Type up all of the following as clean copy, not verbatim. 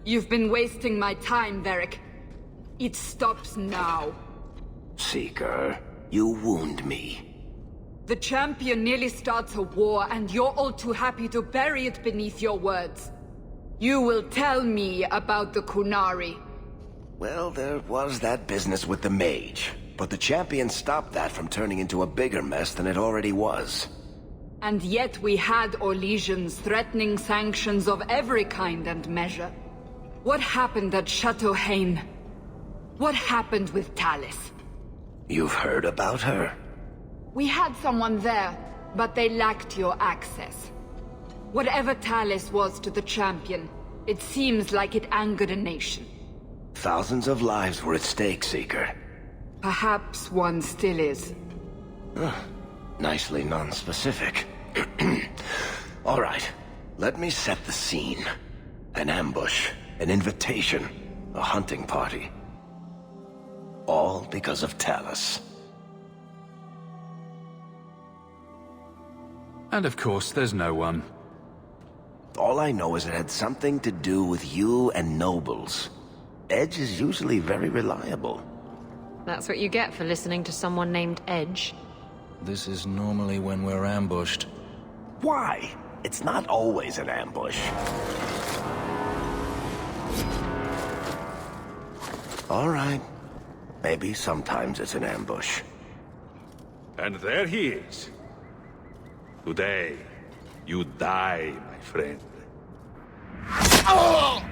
You've been wasting my time, Varric. It stops now. Seeker, you wound me. The champion nearly starts a war, and you're all too happy to bury it beneath your words. You will tell me about the Qunari. Well, there was that business with the mage, but the champion stopped that from turning into a bigger mess than it already was. And yet we had Orlesians threatening sanctions of every kind and measure. What happened at Chateau Hain? What happened with Talis? You've heard about her? We had someone there, but they lacked your access. Whatever Talis was to the champion, it seems like it angered a nation. Thousands of lives were at stake, Seeker. Perhaps one still is. Nicely non-specific. All right, let me set the scene. An ambush, an invitation, a hunting party. All because of Talis. And of course, there's no one. All I know is it had something to do with you and nobles. Edge is usually very reliable. That's what you get for listening to someone named Edge. This is normally when we're ambushed. Why? It's not always an ambush. All right. Maybe sometimes it's an ambush. And there he is. Today, you die, my friend. Oh!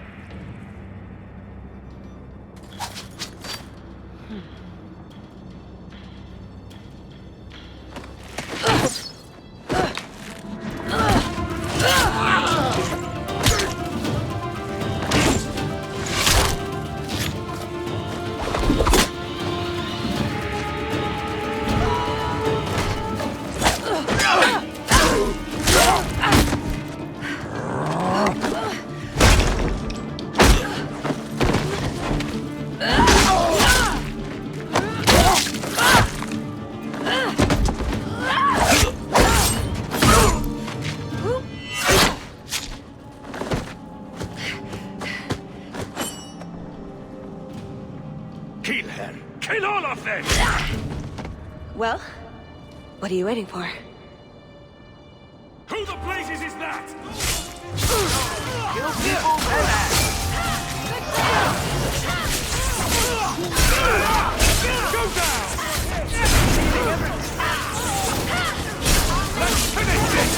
Kill her! Kill all of them! Well, what are you waiting for? Who the blazes is that? Kill people bad. Go down! Let's finish this!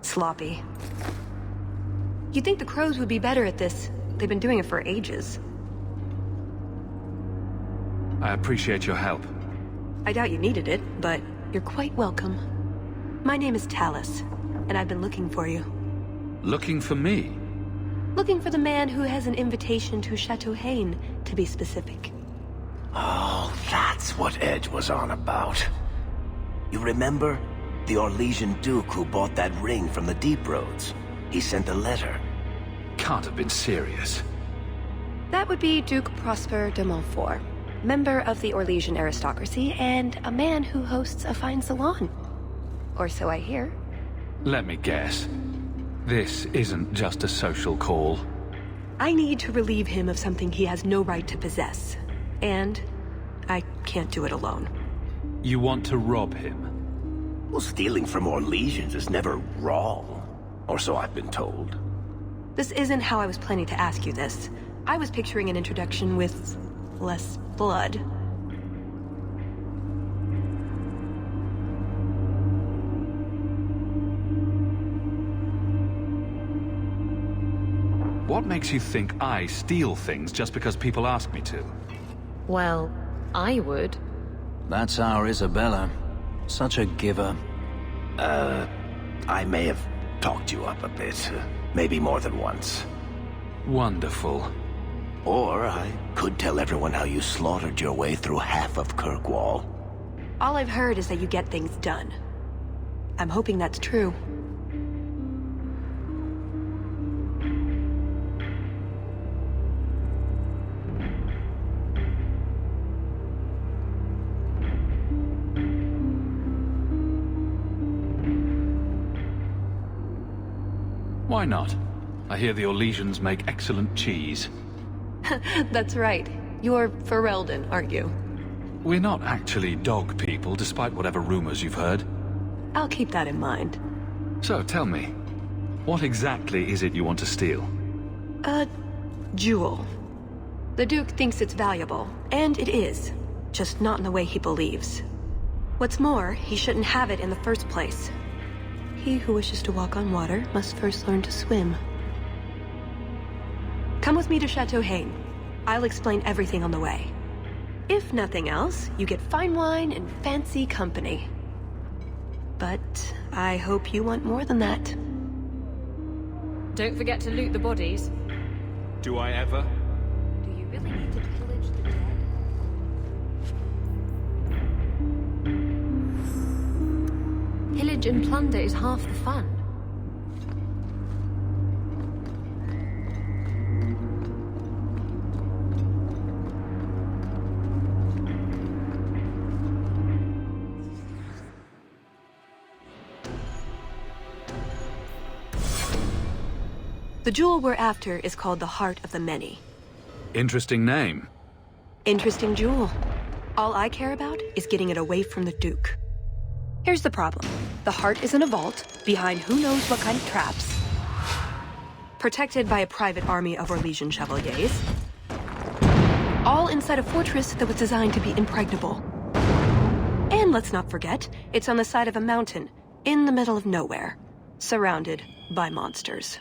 Sloppy. You'd think the crows would be better at this. They've been doing it for ages. I appreciate your help. I doubt you needed it, but you're quite welcome. My name is Talis, and I've been looking for you. Looking for me? Looking for the man who has an invitation to Chateau Hain, to be specific. Oh, that's what Edge was on about. You remember? The Orlesian Duke who bought that ring from the Deep Roads. He sent a letter. Can't have been serious. That would be Duke Prosper de Montfort, member of the Orlesian aristocracy and a man who hosts a fine salon. Or so I hear. Let me guess. This isn't just a social call. I need to relieve him of something he has no right to possess. And I can't do it alone. You want to rob him? Well, stealing from Orlesians is never wrong. Or so I've been told. This isn't how I was planning to ask you this. I was picturing an introduction with less blood. What makes you think I steal things just because people ask me to? Well, I would. That's our Isabella. Such a giver. I may have talked you up a bit. Maybe more than once. Wonderful. Or I could tell everyone how you slaughtered your way through half of Kirkwall. All I've heard is that you get things done. I'm hoping that's true. Why not? I hear the Orlesians make excellent cheese. That's right. You're Ferelden, aren't you? We're not actually dog people, despite whatever rumors you've heard. I'll keep that in mind. So tell me, what exactly is it you want to steal? A jewel. The Duke thinks it's valuable, and it is. Just not in the way he believes. What's more, he shouldn't have it in the first place. He who wishes to walk on water must first learn to swim. Come with me to Chateau Haine. I'll explain everything on the way. If nothing else, you get fine wine and fancy company. But I hope you want more than that. Don't forget to loot the bodies. Do I ever? Do you really need to pillage the dead? Pillage and plunder is half the fun. The jewel we're after is called the Heart of the Many. Interesting name. Interesting jewel. All I care about is getting it away from the Duke. Here's the problem. The heart is in a vault, behind who knows what kind of traps. Protected by a private army of Orlesian chevaliers. All inside a fortress that was designed to be impregnable. And let's not forget, it's on the side of a mountain, in the middle of nowhere, surrounded by monsters.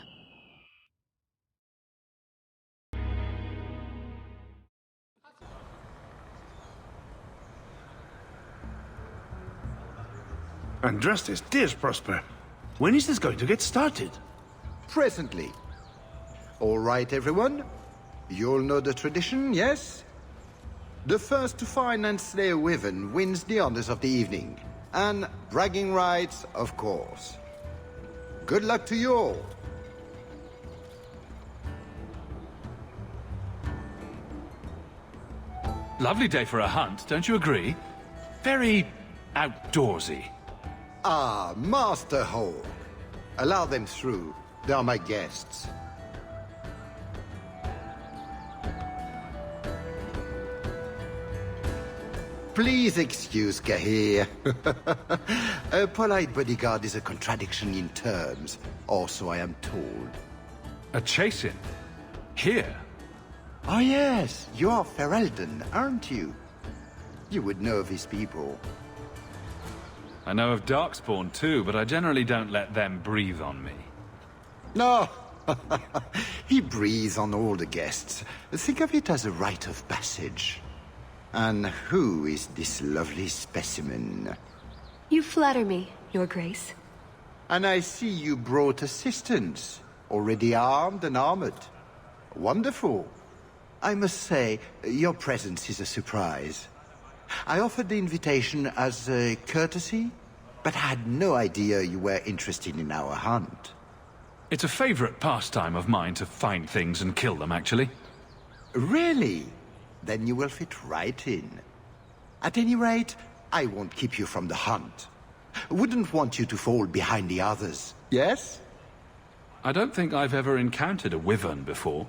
Andrastes, dears Prosper. When is this going to get started? Presently. All right, everyone. You'll know the tradition, yes? The first to find and slay a wyvern wins the honors of the evening. And bragging rights, of course. Good luck to you all. Lovely day for a hunt, don't you agree? Very outdoorsy. Ah, Master Hawke. Allow them through. They are my guests. Please excuse Kahir. A polite bodyguard is a contradiction in terms, or so I am told. A chase-in? Here? Oh yes, you are Ferelden, aren't you? You would know of his people. I know of Darkspawn too, but I generally don't let them breathe on me. No, he breathes on all the guests. Think of it as a rite of passage. And who is this lovely specimen? You flatter me, Your Grace. And I see you brought assistance, already armed and armored. Wonderful. I must say, your presence is a surprise. I offered the invitation as a courtesy, but I had no idea you were interested in our hunt. It's a favorite pastime of mine to find things and kill them, actually. Really? Then you will fit right in. At any rate, I won't keep you from the hunt. Wouldn't want you to fall behind the others, yes? I don't think I've ever encountered a wyvern before.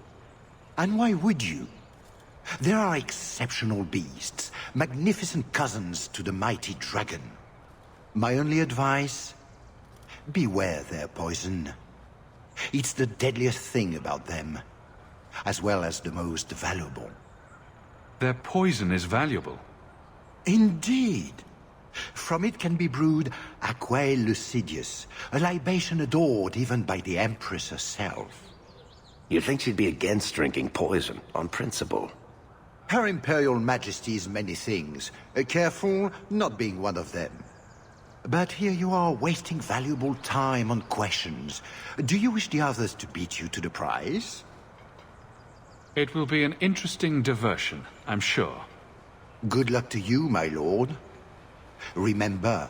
And why would you? There are exceptional beasts, magnificent cousins to the mighty dragon. My only advice? Beware their poison. It's the deadliest thing about them, as well as the most valuable. Their poison is valuable. Indeed. From it can be brewed Aquae Lucidius, a libation adored even by the Empress herself. You'd think she'd be against drinking poison, on principle. Her Imperial Majesty's many things, careful not being one of them. But here you are wasting valuable time on questions. Do you wish the others to beat you to the prize? It will be an interesting diversion, I'm sure. Good luck to you, my lord. Remember,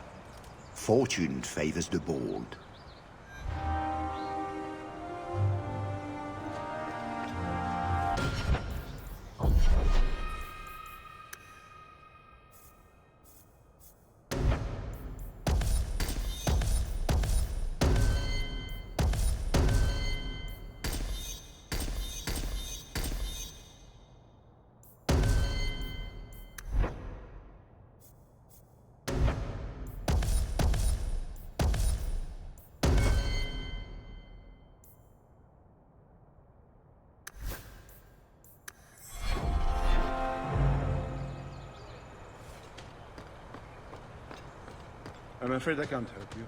Fortune favors the bold. I'm afraid I can't help you.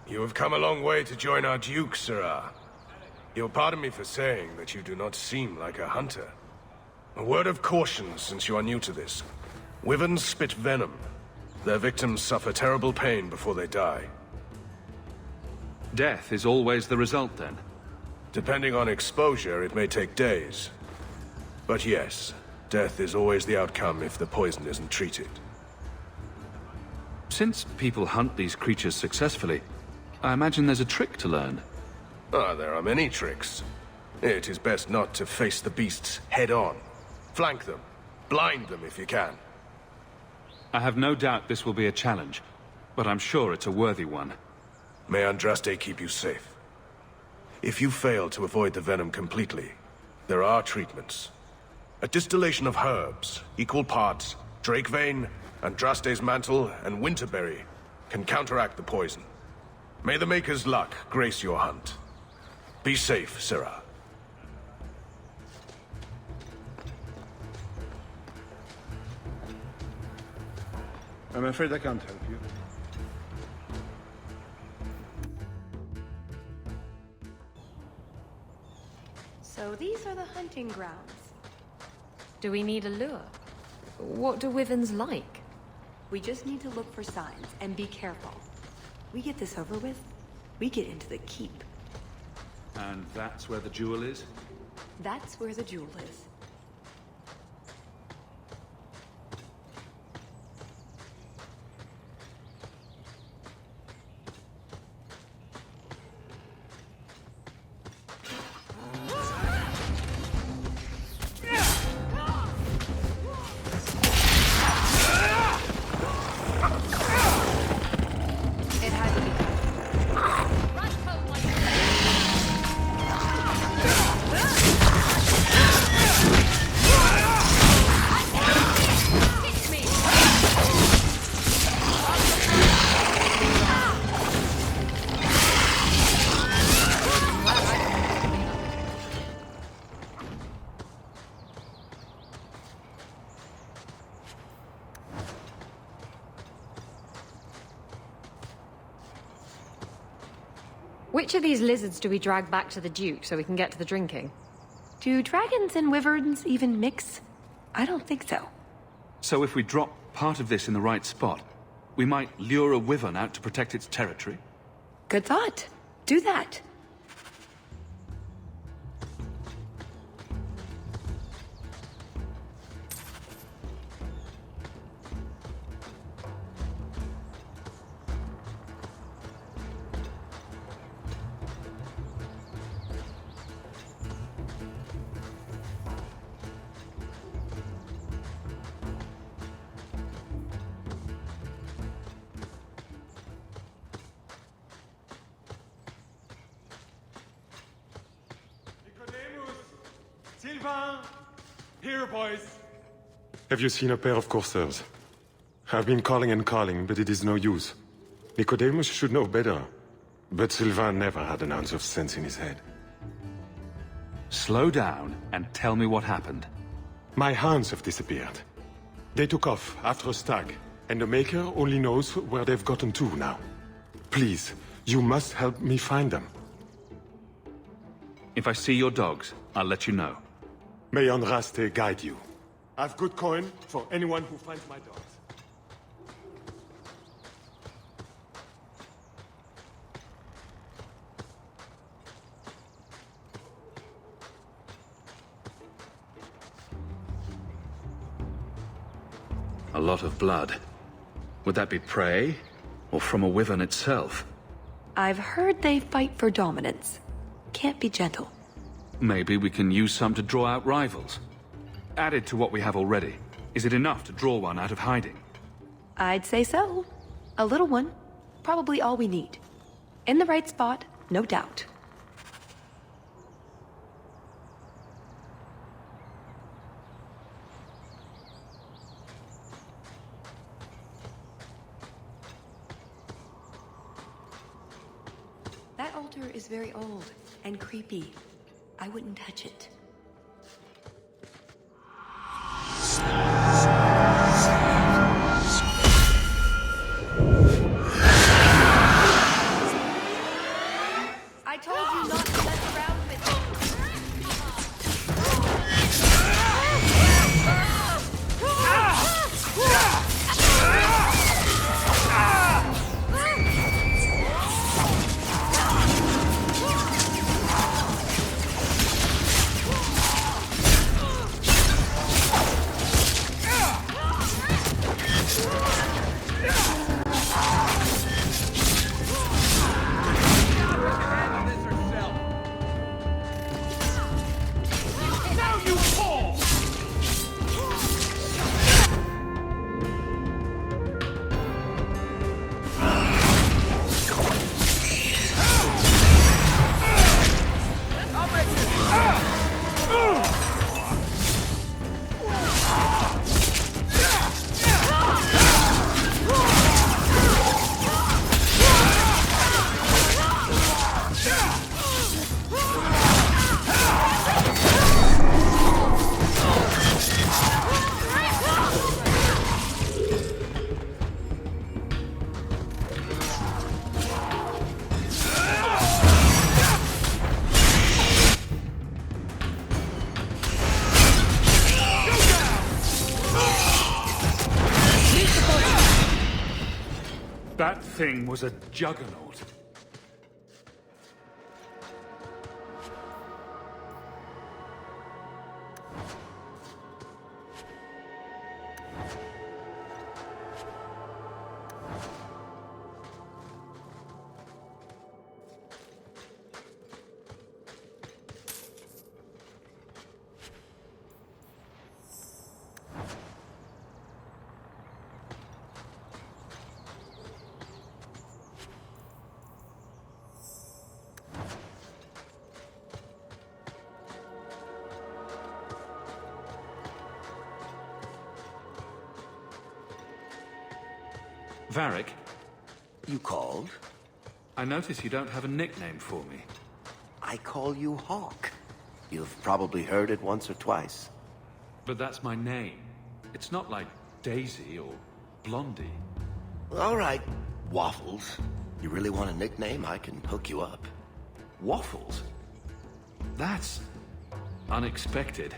You have come a long way to join our Duke, Sirrah. You'll pardon me for saying that you do not seem like a hunter. A word of caution, since you are new to this. Wyverns spit venom. Their victims suffer terrible pain before they die. Death is always the result, then? Depending on exposure, it may take days. But yes, death is always the outcome if the poison isn't treated. Since people hunt these creatures successfully, I imagine there's a trick to learn. There are many tricks. It is best not to face the beasts head-on. Flank them. Blind them if you can. I have no doubt this will be a challenge, but I'm sure it's a worthy one. May Andraste keep you safe. If you fail to avoid the venom completely, there are treatments. A distillation of herbs, equal parts, Drakevein, Andraste's mantle, and winterberry, can counteract the poison. May the Maker's luck grace your hunt. Be safe, Sirrah. I'm afraid I can't help you. So these are the hunting grounds. Do we need a lure? What do wyverns like? We just need to look for signs and be careful. We get this over with, we get into the keep. And that's where the jewel is? That's where the jewel is. Which of these lizards do we drag back to the Duke so we can get to the drinking? Do dragons and wyverns even mix? I don't think so. So if we drop part of this in the right spot, we might lure a wyvern out to protect its territory? Good thought. Do that. Sylvain! Here, boys! Have you seen a pair of coursers? I've been calling and calling, but it is no use. Nicodemus should know better. But Sylvain never had an ounce of sense in his head. Slow down and tell me what happened. My hounds have disappeared. They took off after a stag, and the Maker only knows where they've gotten to now. Please, you must help me find them. If I see your dogs, I'll let you know. May Andraste guide you. I've good coin for anyone who finds my dogs. A lot of blood. Would that be prey? Or from a wyvern itself? I've heard they fight for dominance. Can't be gentle. Maybe we can use some to draw out rivals. Added to what we have already, is it enough to draw one out of hiding? I'd say so. A little one. Probably all we need. In the right spot, no doubt. That altar is very old and creepy. I wouldn't touch it. I told you not to mess around with it. That thing was a juggernaut. Varric, You called? I notice you don't have a nickname for me. I call you Hawke. You've probably heard it once or twice. But that's my name. It's not like Daisy or Blondie. All right, Waffles. You really want a nickname? I can hook you up. Waffles? That's unexpected.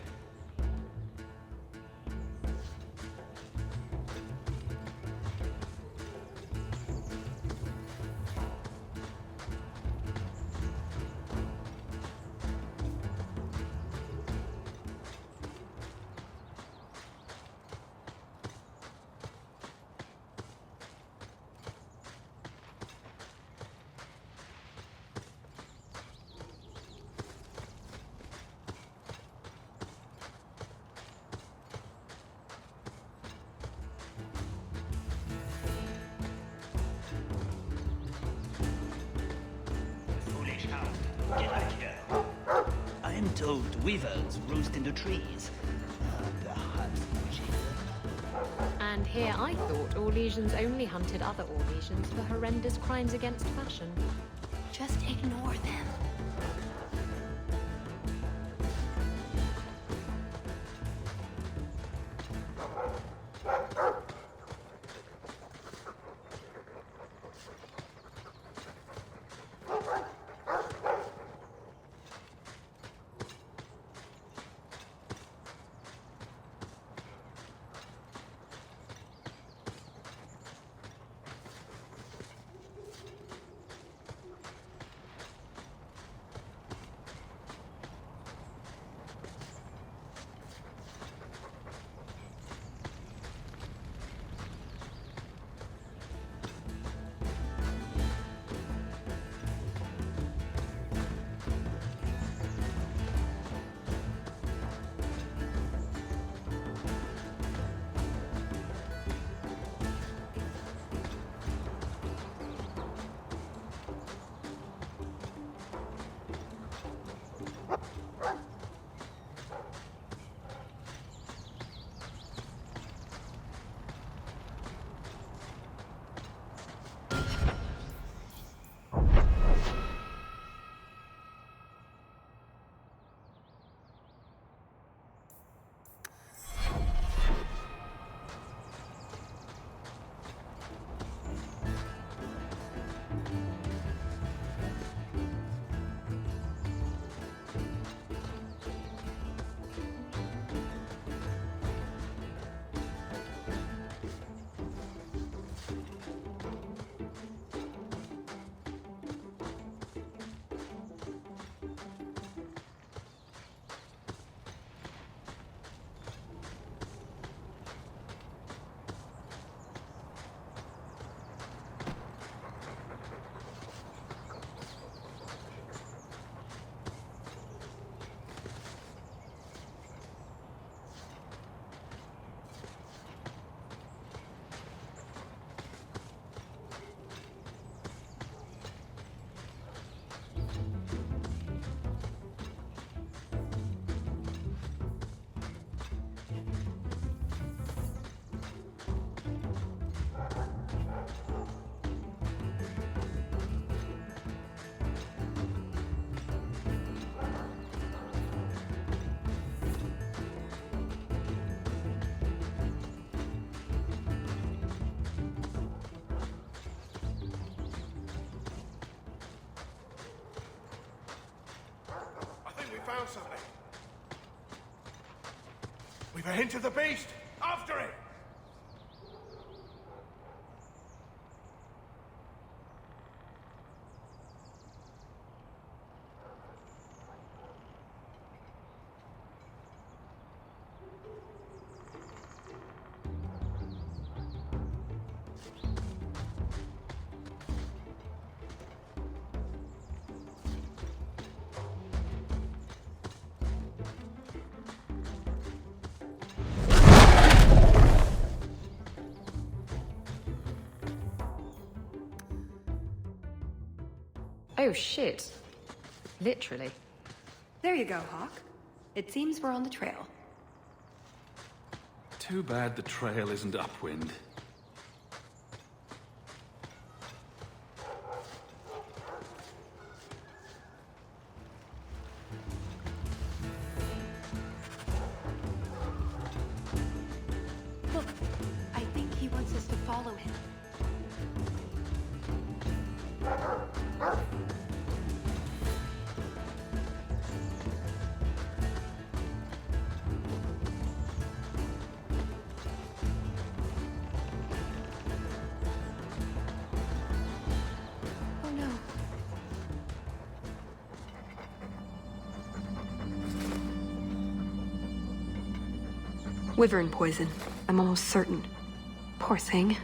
I'm told wyverns roost in the trees. Perhaps And here I thought Orlesians only hunted other Orlesians for horrendous crimes against fashion. Just ignore them. found something. We've a hint of the beast! After it! Oh shit. Literally. There you go, Hawke. It seems we're on the trail. Too bad the trail isn't upwind. Look, I think he wants us to follow him. Oh no. Wyvern poison. I'm almost certain. Poor thing.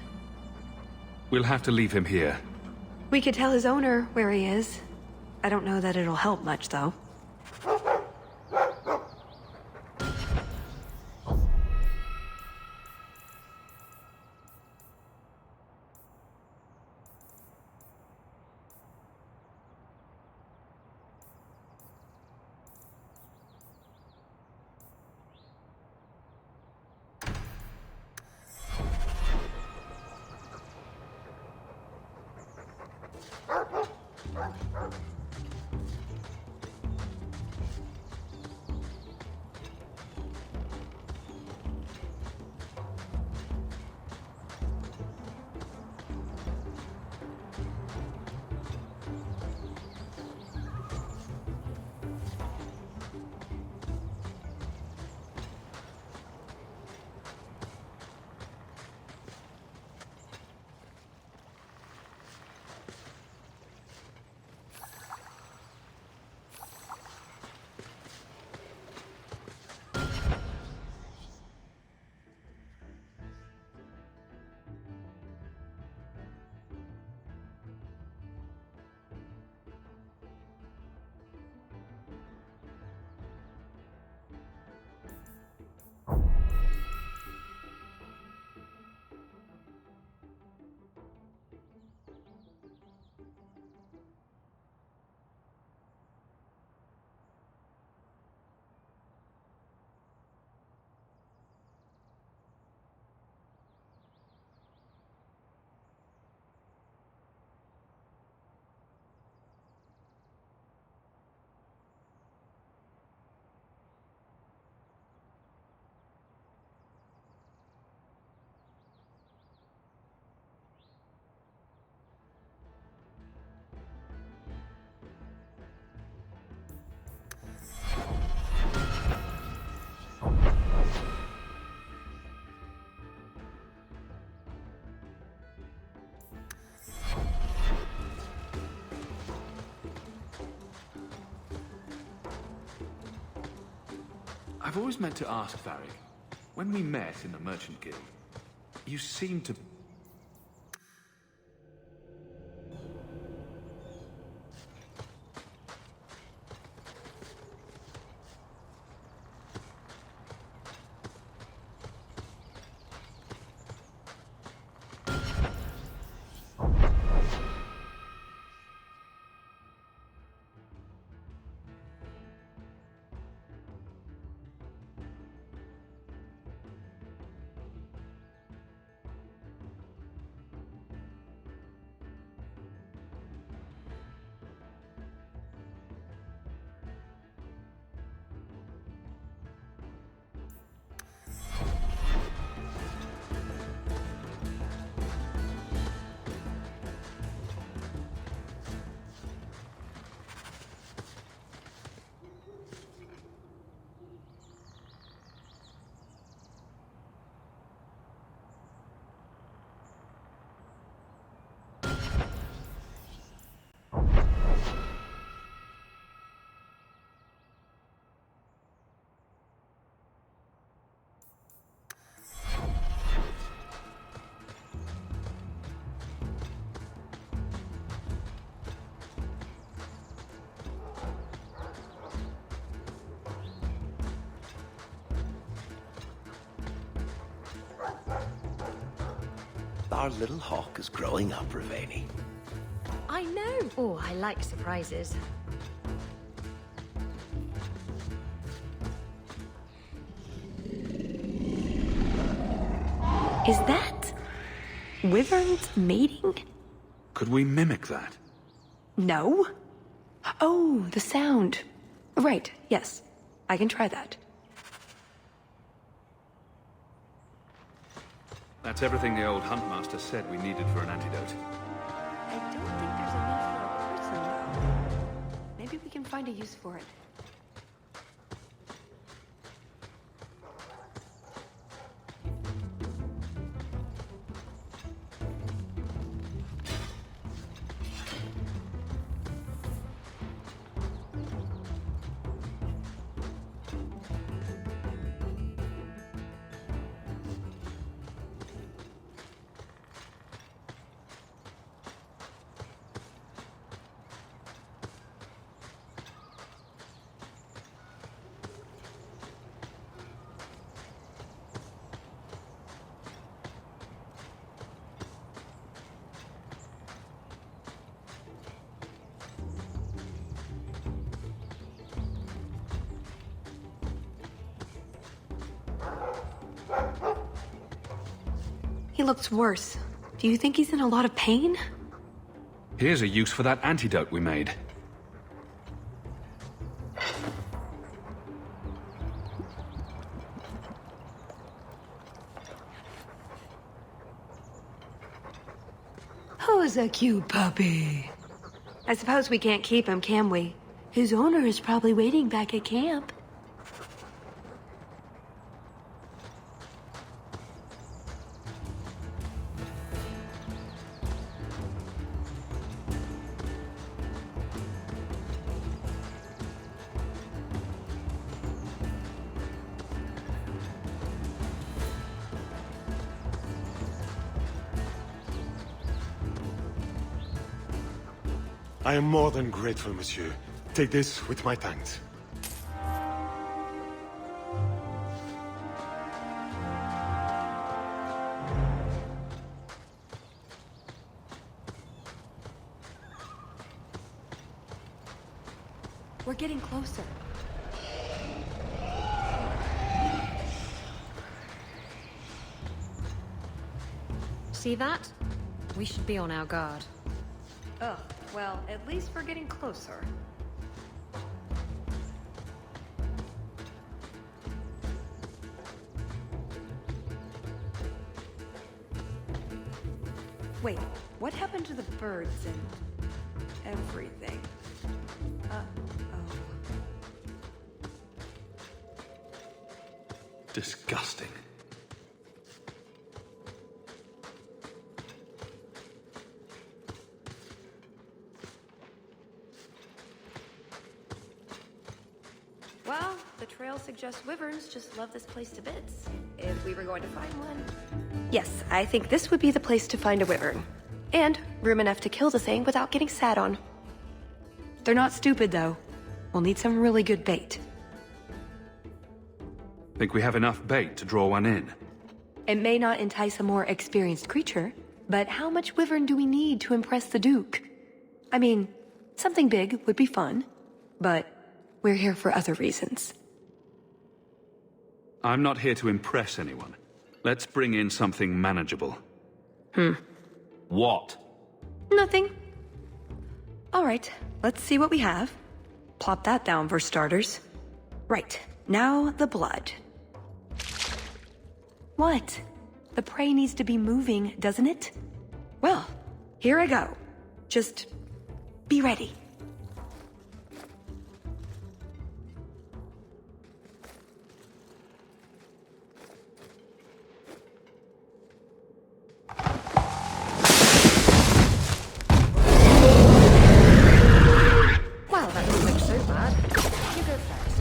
We'll have to leave him here. We could tell his owner where he is. I don't know that it'll help much, though. I've always meant to ask, Varric. When we met in the Merchant Guild, you seemed to... our little Hawke is growing up, Raveni. I know. Oh, I like surprises. Is that wyverns mating? Could we mimic that? No. Oh, the sound. Right, yes. I can try that. That's everything the old Huntmaster said we needed for an antidote. I don't think there's enough for a person, though. Maybe we can find a use for it. He looks worse. Do you think he's in a lot of pain? Here's a use for that antidote we made. Who's a cute puppy? I suppose we can't keep him, can we? His owner is probably waiting back at camp. I am more than grateful, monsieur. Take this with my thanks. We're getting closer. See that? We should be on our guard. Oh, well, at least we're getting closer. Wait, what happened to the birds and everything? Disgusting. Well, the trail suggests wyverns just love this place to bits. If we were going to find one... Yes, I think this would be the place to find a wyvern. And room enough to kill the thing without getting sat on. They're not stupid, though. We'll need some really good bait. Think we have enough bait to draw one in? It may not entice a more experienced creature, but how much wyvern do we need to impress the Duke? I mean, something big would be fun, but we're here for other reasons. I'm not here to impress anyone. Let's bring in something manageable. What? Nothing. All right, let's see what we have. Plop that down for starters. Right, now the blood. What? The prey needs to be moving, doesn't it? Well, here I go. Just be ready. Well, that doesn't look so bad. You go first.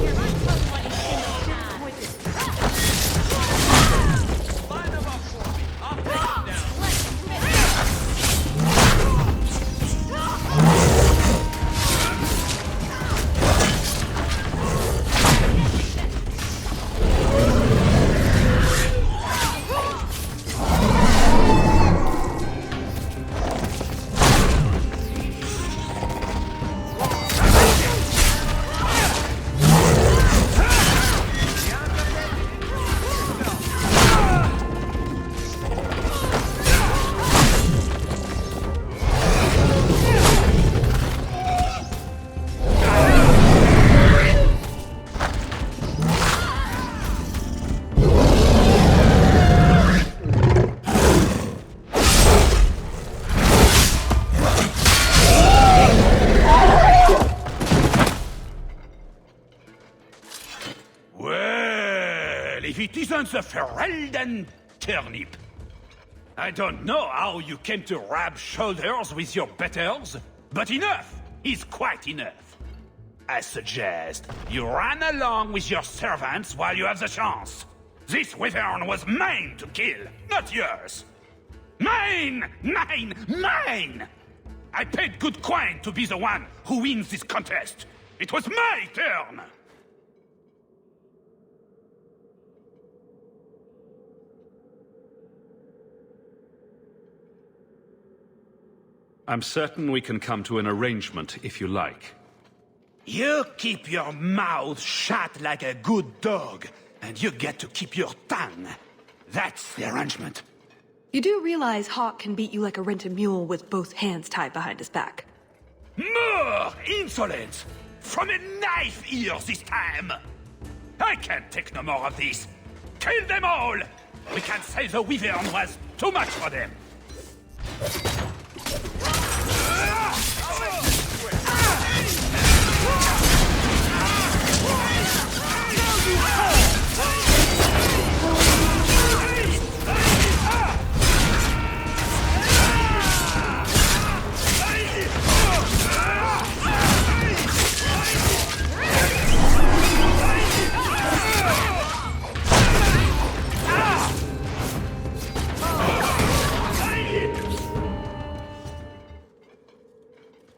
You're right, that's what it's in the still with this. Line them up for me. I'll take them down. if it isn't the Ferelden turnip. I don't know how you came to rub shoulders with your betters, but enough is quite enough. I suggest you run along with your servants while you have the chance. This wyvern was mine to kill, not yours. Mine! Mine! Mine! I paid good coin to be the one who wins this contest. It was my turn! I'm certain we can come to an arrangement if you like. You keep your mouth shut like a good dog, and you get to keep your tongue. That's the arrangement. You do realize Hawke can beat you like a rented mule with both hands tied behind his back. More insolence! From a knife ear this time! I can't take no more of this. Kill them all! We can't say the wyvern was too much for them.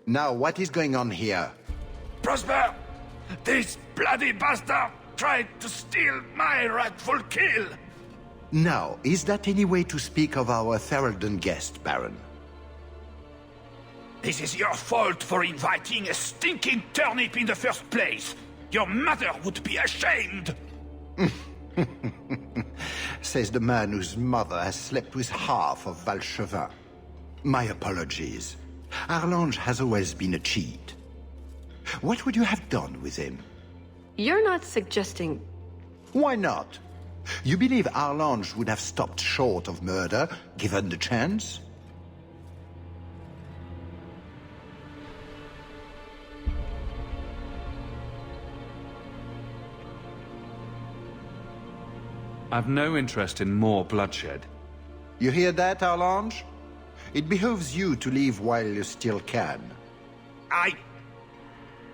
Now, what is going on here? Prosper! This bloody bastard tried to steal my rightful kill! Now, is that any way to speak of our Ferelden guest, Baron? This is your fault for inviting a stinking turnip in the first place! Your mother would be ashamed! Says the man whose mother has slept with half of Valchevin. My apologies. Arlange has always been a cheat. What would you have done with him? You're not suggesting... Why not? You believe Arlange would have stopped short of murder, given the chance? I've no interest in more bloodshed. You hear that, Arlange? It behooves you to leave while you still can.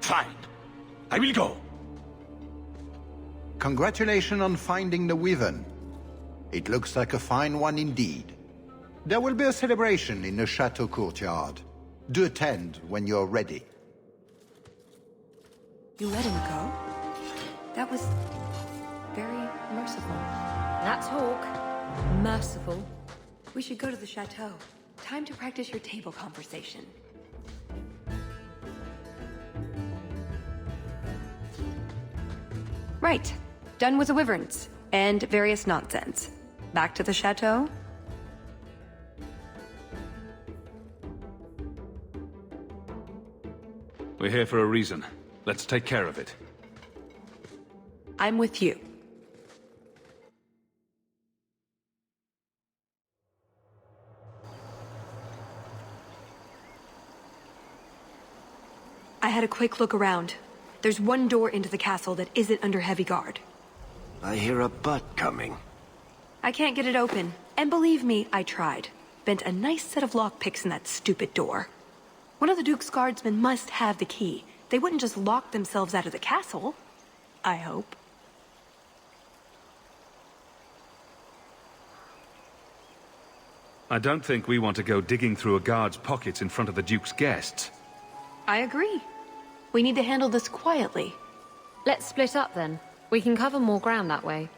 Fine. I will go. Congratulations on finding the Wyvern. It looks like a fine one indeed. There will be a celebration in the chateau courtyard. Do attend when you're ready. You let him go? That was... very merciful. That's Hawke. Merciful. We should go to the chateau. Time to practice your table conversation. Right. Done with the wyverns. And various nonsense. Back to the chateau? We're here for a reason. Let's take care of it. I'm with you. I had a quick look around. There's one door into the castle that isn't under heavy guard. I hear a butt coming. I can't get it open. And believe me, I tried. Bent a nice set of lockpicks in that stupid door. One of the Duke's guardsmen must have the key. They wouldn't just lock themselves out of the castle. I hope. I don't think we want to go digging through a guard's pockets in front of the Duke's guests. I agree. We need to handle this quietly. Let's split up then. We can cover more ground that way.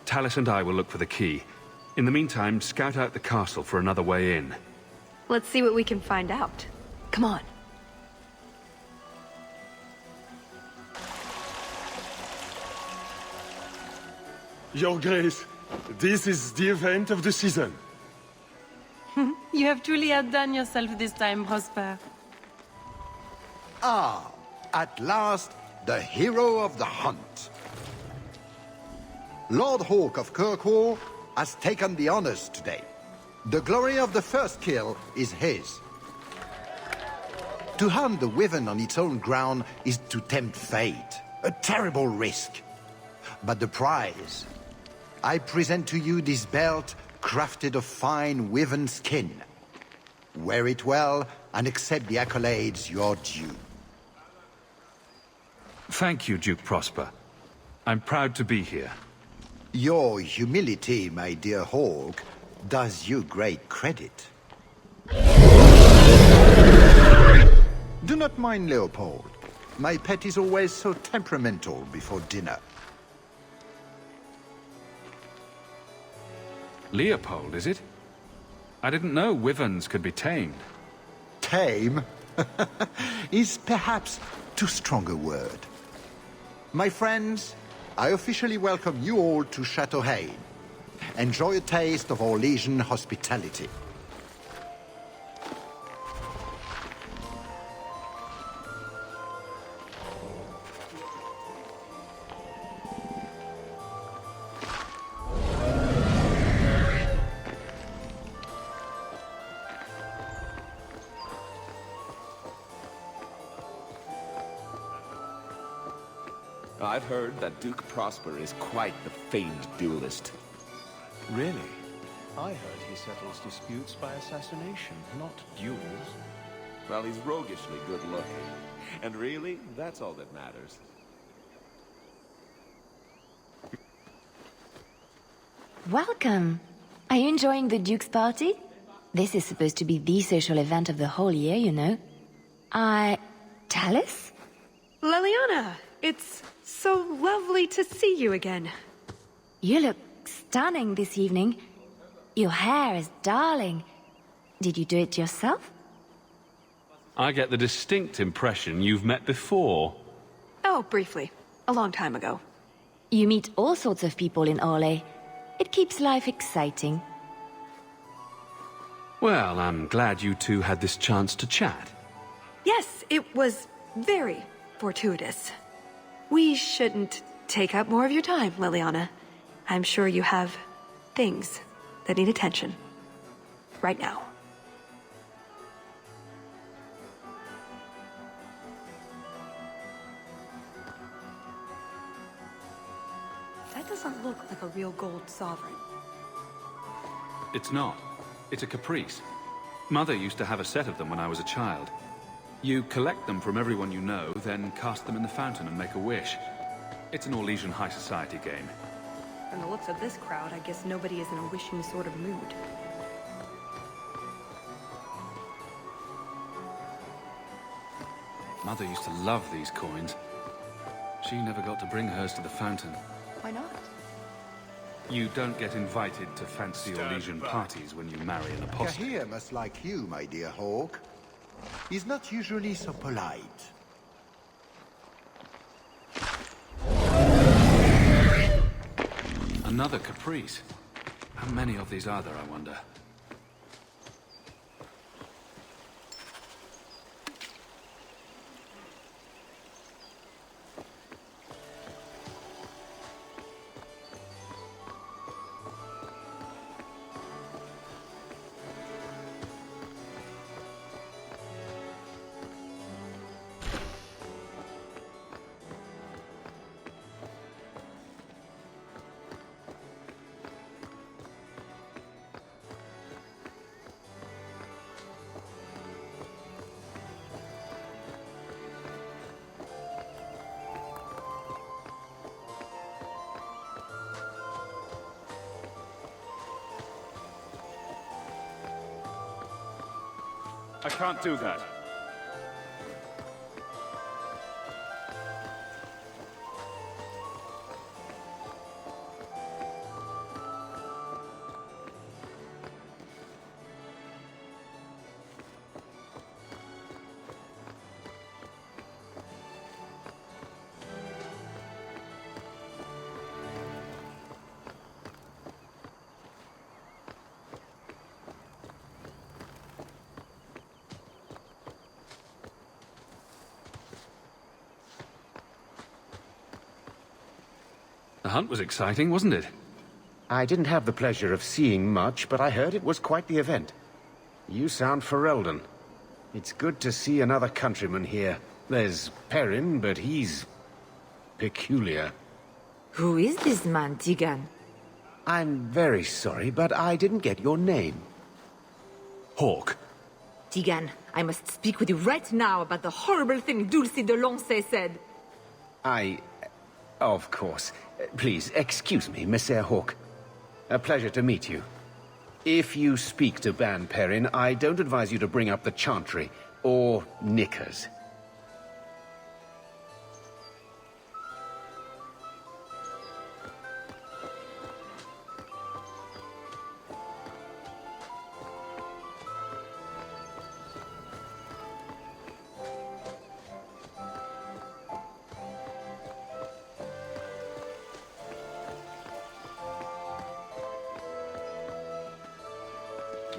Tallis and I will look for the key. In the meantime, scout out the castle for another way in. Let's see what we can find out. Come on. Your Grace, this is the event of the season. You have truly outdone yourself this time, Prosper. Ah, at last, the hero of the hunt. Lord Hawke of Kirkwall has taken the honors today. The glory of the first kill is his. To hunt the Wyvern on its own ground is to tempt fate. A terrible risk. But the prize... I present to you this belt crafted of fine Wyvern skin. Wear it well and accept the accolades you're due. Thank you, Duke Prosper. I'm proud to be here. Your humility, my dear Hawke, does you great credit. Do not mind Leopold. My pet is always so temperamental before dinner. Leopold, is it? I didn't know wyverns could be tamed. Tame is perhaps too strong a word. My friends, I officially welcome you all to Chateau Hain. Enjoy a taste of Orlesian hospitality. I've heard that Duke Prosper is quite the famed duelist. Really? I heard he settles disputes by assassination, not duels. Well, he's roguishly good looking. And really, that's all that matters. Welcome! Are you enjoying the Duke's party? This is supposed to be the social event of the whole year, you know. Talus? Leliana, it's so lovely to see you again. You look stunning this evening. Your hair is darling. Did you do it yourself? I get the distinct impression you've met before. Oh, briefly. A long time ago. You meet all sorts of people in Orlais. It keeps life exciting. Well, I'm glad you two had this chance to chat. Yes, it was very fortuitous. We shouldn't take up more of your time, Leliana. I'm sure you have things that need attention. Right now. That doesn't look like a real gold sovereign. It's not. It's a caprice. Mother used to have a set of them when I was a child. You collect them from everyone you know, then cast them in the fountain and make a wish. It's an Orlesian high society game. From the looks of this crowd, I guess nobody is in a wishing sort of mood. Mother used to love these coins. She never got to bring hers to the fountain. Why not? You don't get invited to fancy Orlesian parties when you marry an apostate. Kahir must like you, my dear Hawke. He's not usually so polite. Another caprice. How many of these are there, I wonder? I can't do that. The hunt was exciting, wasn't it? I didn't have the pleasure of seeing much, but I heard it was quite the event. You sound Ferelden. It's good to see another countryman here. There's Perrin, but he's peculiar. Who is this man, Tegan? I'm very sorry, but I didn't get your name. Hawke. Tegan, I must speak with you right now about the horrible thing Dulce de Lancey said. Of course. Please, excuse me, Monsieur Hawke. A pleasure to meet you. If you speak to Ban Perrin, I don't advise you to bring up the Chantry, or knickers.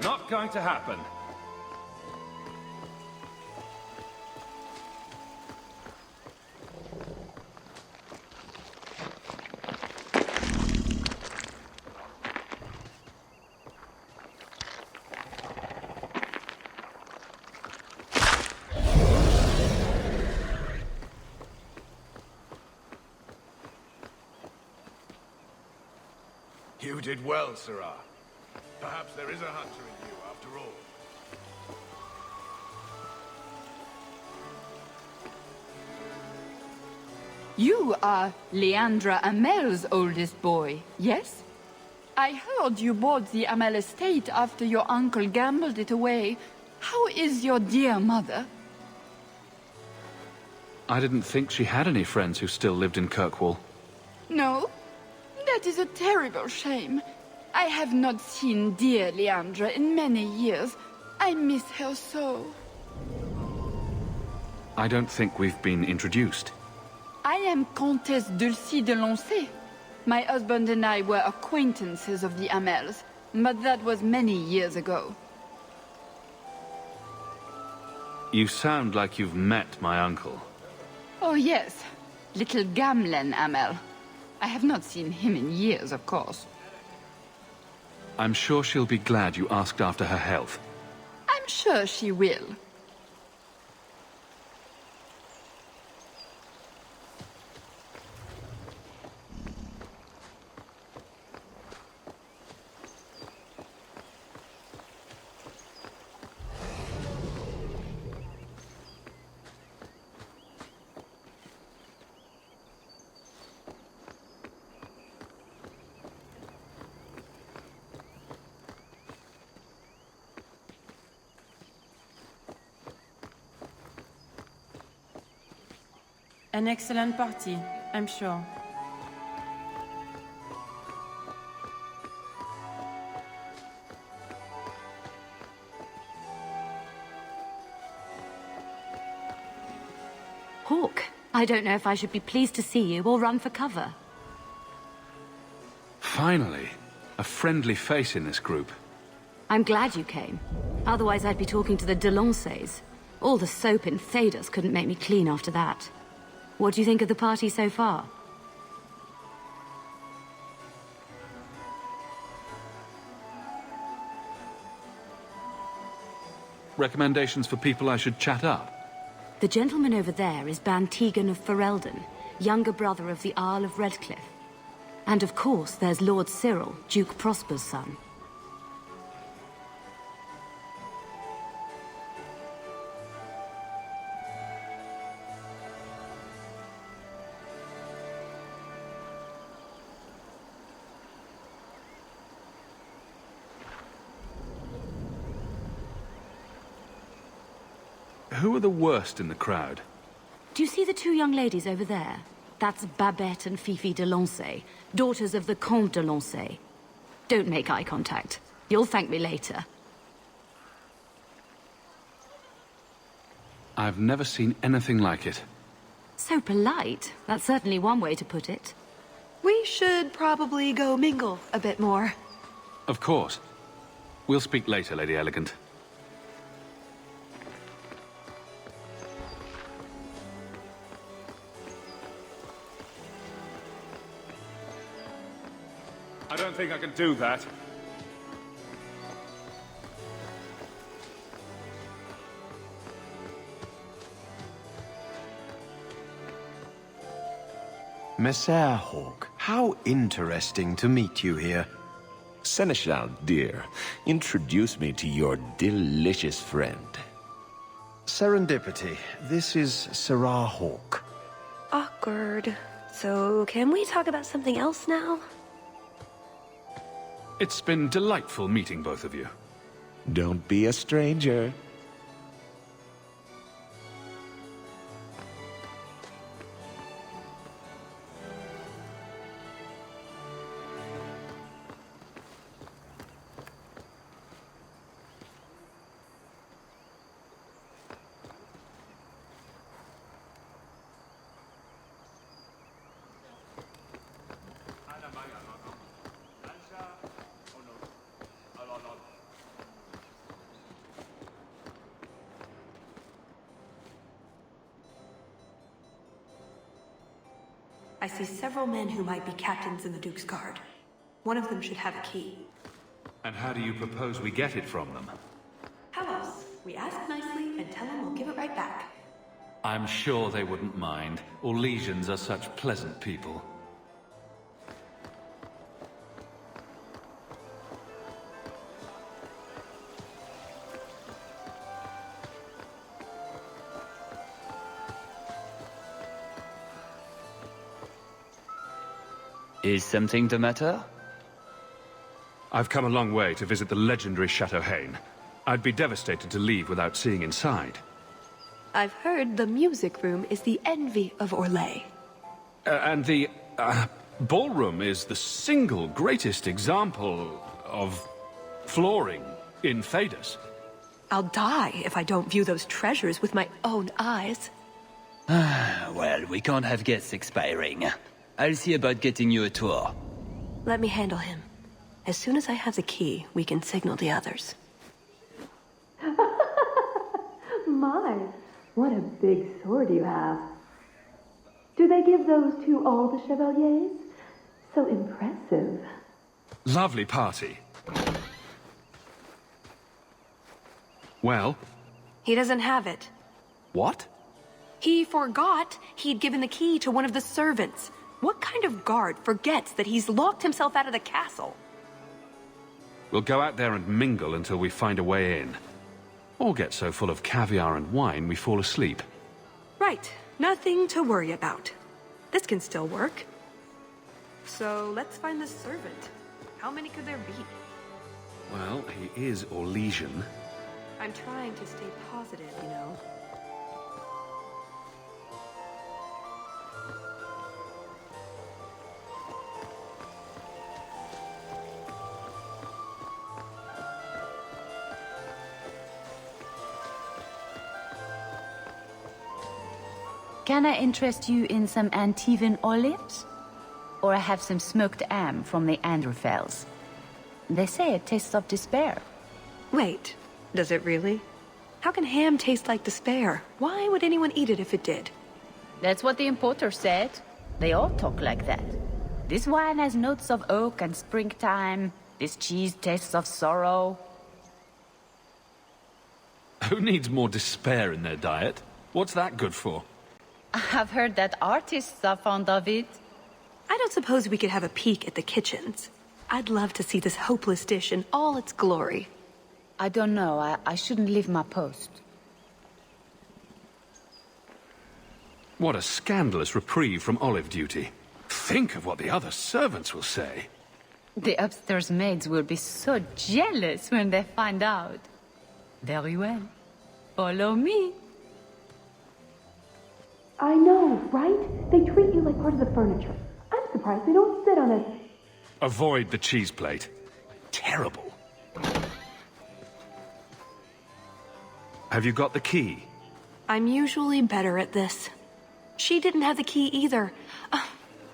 Not going to happen. You did well, Sirrah. Perhaps there is a hunter in you, after all. You are Leandra Amel's oldest boy, yes? I heard you bought the Amel estate after your uncle gambled it away. How is your dear mother? I didn't think she had any friends who still lived in Kirkwall. No? That is a terrible shame. I have not seen dear Leandra in many years. I miss her so. I don't think we've been introduced. I am Comtesse Dulce de Lancey. My husband and I were acquaintances of the Amels, but that was many years ago. You sound like you've met my uncle. Oh yes, little Gamlen Amel. I have not seen him in years, of course. I'm sure she'll be glad you asked after her health. I'm sure she will. An excellent party, I'm sure. Hawke, I don't know if I should be pleased to see you or run for cover. Finally, a friendly face in this group. I'm glad you came. Otherwise I'd be talking to the de Lanceys. All the soap in Thedas couldn't make me clean after that. What do you think of the party so far? Recommendations for people I should chat up? The gentleman over there is Ban Tegan of Ferelden, younger brother of the Isle of Redcliffe. And of course, there's Lord Cyril, Duke Prosper's son. Who are the worst in the crowd? Do you see the two young ladies over there? That's Babette and Fifi de Lancey, daughters of the Comte de Lancey. Don't make eye contact. You'll thank me later. I've never seen anything like it. So polite. That's certainly one way to put it. We should probably go mingle a bit more. Of course. We'll speak later, Lady Elegant. I don't think I can do that. Messere Hawke, how interesting to meet you here. Seneschal, dear, introduce me to your delicious friend. Serendipity, this is Serah Hawke. Awkward. So, can we talk about something else now? It's been delightful meeting both of you. Don't be a stranger. I see several men who might be captains in the Duke's Guard. One of them should have a key. And how do you propose we get it from them? How else? We ask nicely and tell them we'll give it right back. I'm sure they wouldn't mind. Orlesians are such pleasant people. Is something the matter? I've come a long way to visit the legendary Chateau Haine. I'd be devastated to leave without seeing inside. I've heard the music room is the envy of Orlais. And the ballroom is the single greatest example of flooring in Thedas. I'll die if I don't view those treasures with my own eyes. Well, we can't have guests expiring. I'll see about getting you a tour. Let me handle him. As soon as I have the key, we can signal the others. My, what a big sword you have. Do they give those to all the chevaliers? So impressive. Lovely party. Well? He doesn't have it. What? He forgot he'd given the key to one of the servants. What kind of guard forgets that he's locked himself out of the castle? We'll go out there and mingle until we find a way in. Or get so full of caviar and wine we fall asleep. Right. Nothing to worry about. This can still work. So let's find the servant. How many could there be? Well, he is Orlesian. I'm trying to stay positive, you know. Can I interest you in some Antivan olives? Or I have some smoked ham from the Androfels. They say it tastes of despair. Wait, does it really? How can ham taste like despair? Why would anyone eat it if it did? That's what the importer said. They all talk like that. This wine has notes of oak and springtime. This cheese tastes of sorrow. Who needs more despair in their diet? What's that good for? I've heard that artists are fond of it. I don't suppose we could have a peek at the kitchens. I'd love to see this hopeless dish in all its glory. I don't know. I shouldn't leave my post. What a scandalous reprieve from olive duty. Think of what the other servants will say. The upstairs maids will be so jealous when they find out. Very well. Follow me. I know, right? They treat you like part of the furniture. I'm surprised they don't sit on it. Avoid the cheese plate. Terrible. Have you got the key? I'm usually better at this. She didn't have the key either.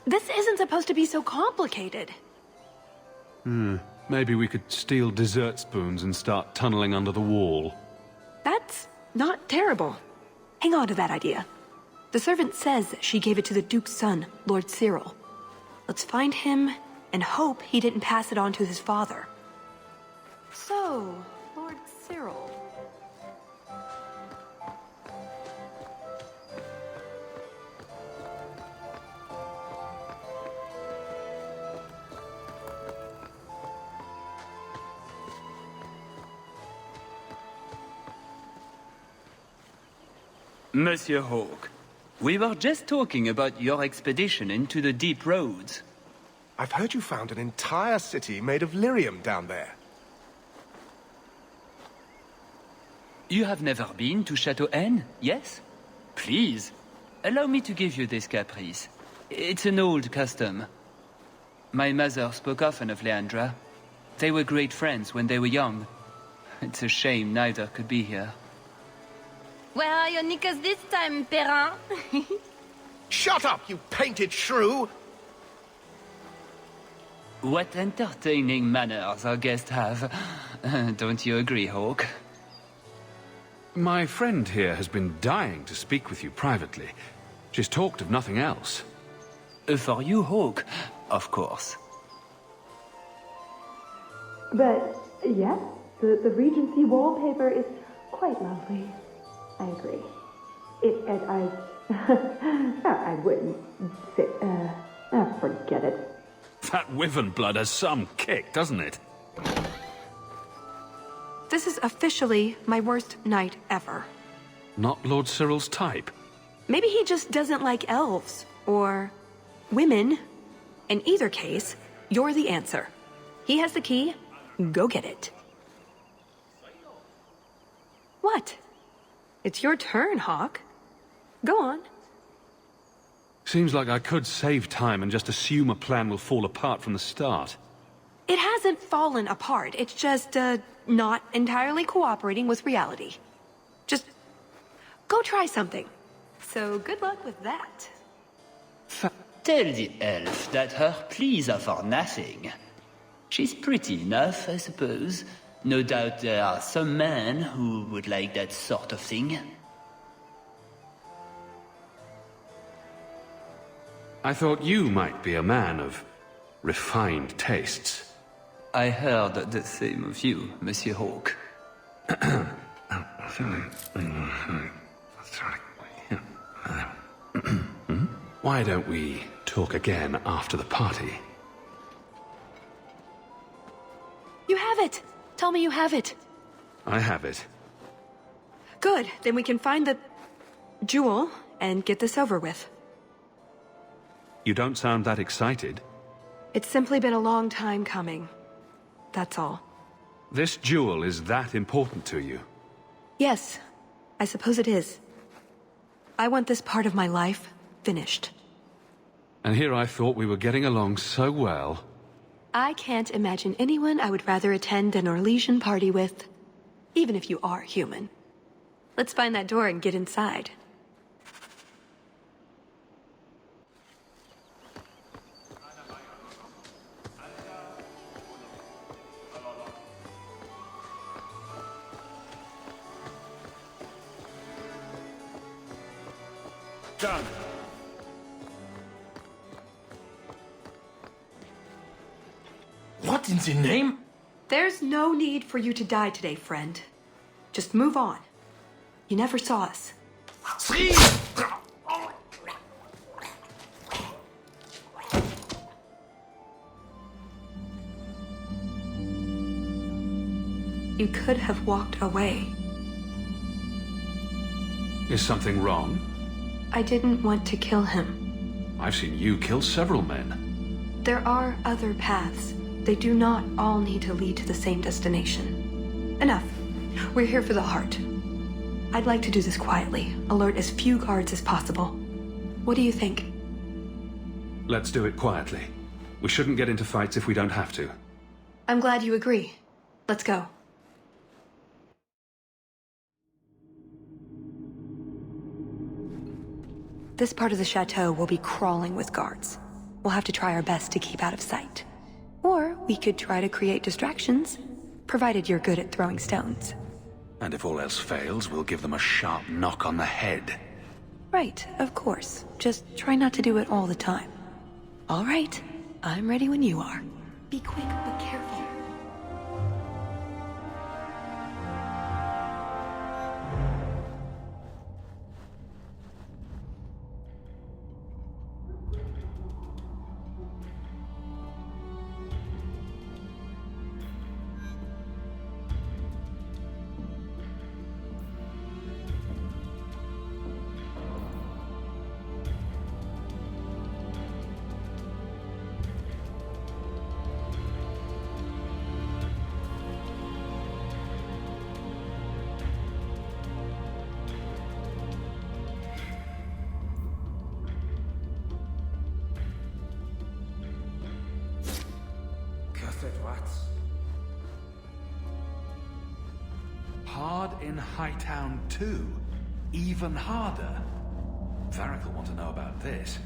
This isn't supposed to be so complicated. Maybe we could steal dessert spoons and start tunneling under the wall. That's not terrible. Hang on to that idea. The servant says she gave it to the Duke's son, Lord Cyril. Let's find him and hope he didn't pass it on to his father. So, Lord Cyril. Monsieur Hawke, we were just talking about your expedition into the deep roads. I've heard you found an entire city made of lyrium down there. You have never been to Chateau N, yes? Please, allow me to give you this caprice. It's an old custom. My mother spoke often of Leandra. They were great friends when they were young. It's a shame neither could be here. Where are your knickers this time, Perrin? Shut up, you painted shrew! What entertaining manners our guests have. Don't you agree, Hawke? My friend here has been dying to speak with you privately. She's talked of nothing else. For you, Hawke, of course. But, yes, the Regency wallpaper is quite lovely. I agree. I wouldn't say, forget it. That wyvern blood has some kick, doesn't it? This is officially my worst night ever. Not Lord Cyril's type. Maybe he just doesn't like elves. Or women. In either case, you're the answer. He has the key. Go get it. What? It's your turn, Hawke. Go on. Seems like I could save time and just assume a plan will fall apart from the start. It hasn't fallen apart. It's just, not entirely cooperating with reality. Just go try something. So good luck with that. Tell the elf that her pleas are for nothing. She's pretty enough, I suppose. No doubt there are some men who would like that sort of thing. I thought you might be a man of refined tastes. I heard the same of you, Monsieur Hawke. Why don't we talk again after the party? You have it! Tell me you have it. I have it. Good, then we can find the jewel and get this over with. You don't sound that excited. It's simply been a long time coming. That's all. This jewel is that important to you? Yes, I suppose it is. I want this part of my life finished. And here I thought we were getting along so well. I can't imagine anyone I would rather attend an Orlesian party with, even if you are human. Let's find that door and get inside. Done. What in the name? There's no need for you to die today, friend. Just move on. You never saw us. You could have walked away. Is something wrong? I didn't want to kill him. I've seen you kill several men. There are other paths. They do not all need to lead to the same destination. Enough. We're here for the heart. I'd like to do this quietly, alert as few guards as possible. What do you think? Let's do it quietly. We shouldn't get into fights if we don't have to. I'm glad you agree. Let's go. This part of the chateau will be crawling with guards. We'll have to try our best to keep out of sight. Or we could try to create distractions, provided you're good at throwing stones. And if all else fails, we'll give them a sharp knock on the head. Right, of course. Just try not to do it all the time. All right, I'm ready when you are. Be quick, but careful. said what? Hard in Hightown too. Even harder. Varric will want to know about this.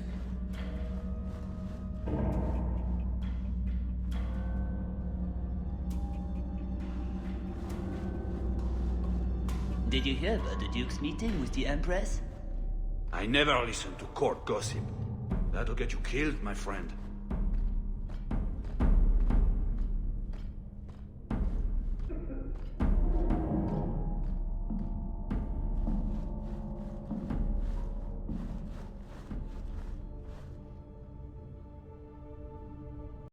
Did you hear about the Duke's meeting with the Empress? I never listen to court gossip. That'll get you killed, my friend.